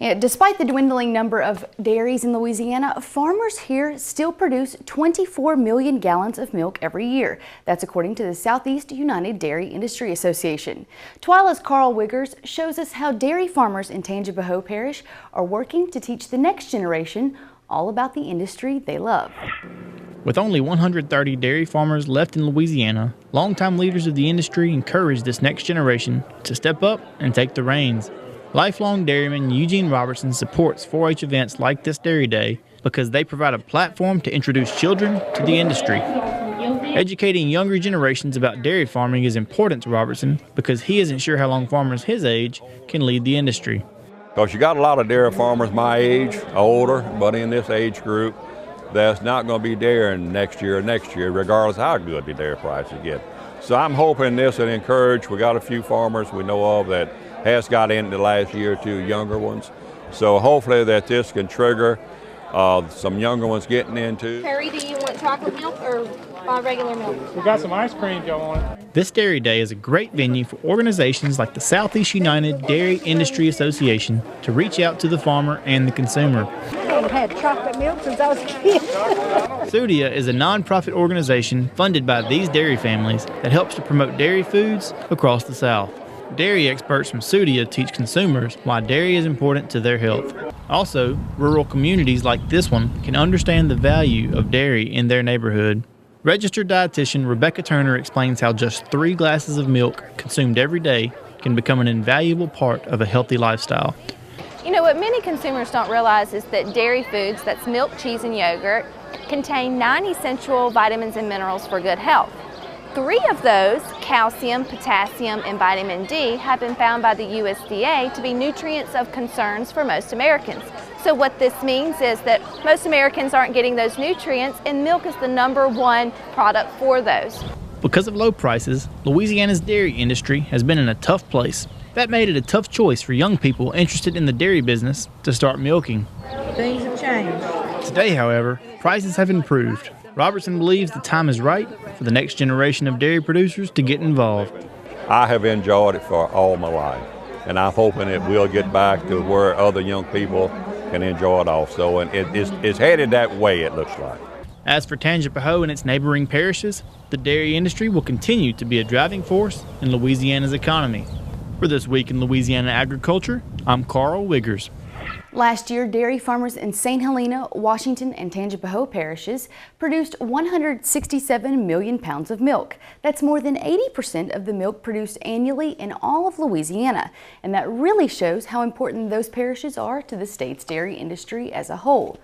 Yeah, despite the dwindling number of dairies in Louisiana, farmers here still produce 24 million gallons of milk every year. That's according to the Southeast United Dairy Industry Association. TWILA's Karl Wiggers shows us how dairy farmers in Tangipahoa Parish are working to teach the next generation all about the industry they love. With only 130 dairy farmers left in Louisiana, longtime leaders of the industry encourage this next generation to step up and take the reins. Lifelong dairyman Eugene Robertson supports 4-H events like this Dairy Day because they provide a platform to introduce children to the industry. Educating younger generations about dairy farming is important to Robertson because he isn't sure how long farmers his age can lead the industry. Because you got a lot of dairy farmers my age, older, but in this age group, that's not going to be dairying next year, regardless of how good the dairy prices get. So I'm hoping this will encourage. We got a few farmers we know of that has got in the last year or two, younger ones. So hopefully that this can trigger some younger ones getting into. Harry, do you want chocolate milk or regular milk? We got some ice cream, y'all want. This Dairy Day is a great venue for organizations like the Southeast United Dairy Industry Association to reach out to the farmer and the consumer. I haven't had chocolate milk since I was a kid. THUILA is a non-profit organization funded by these dairy families that helps to promote dairy foods across the South. Dairy experts from THUILA teach consumers why dairy is important to their health. Also, rural communities like this one can understand the value of dairy in their neighborhood. Registered dietitian Rebecca Turner explains how just 3 glasses of milk consumed every day can become an invaluable part of a healthy lifestyle. You know, what many consumers don't realize is that dairy foods, that's milk, cheese, and yogurt, contain 9 essential vitamins and minerals for good health. 3 of those, calcium, potassium, and vitamin D, have been found by the USDA to be nutrients of concerns for most Americans. So what this means is that most Americans aren't getting those nutrients, and milk is the #1 product for those. Because of low prices, Louisiana's dairy industry has been in a tough place. That made it a tough choice for young people interested in the dairy business to start milking. Things have changed. Today, however, prices have improved. Robertson believes the time is right for the next generation of dairy producers to get involved. I have enjoyed it for all my life, and I'm hoping it will get back to where other young people can enjoy it also, and it's headed that way, it looks like. As for Tangipahoa and its neighboring parishes, the dairy industry will continue to be a driving force in Louisiana's economy. For This Week in Louisiana Agriculture, I'm Karl Wiggers. Last year, dairy farmers in St. Helena, Washington, and Tangipahoa parishes produced 167 million pounds of milk. That's more than 80% of the milk produced annually in all of Louisiana. And that really shows how important those parishes are to the state's dairy industry as a whole.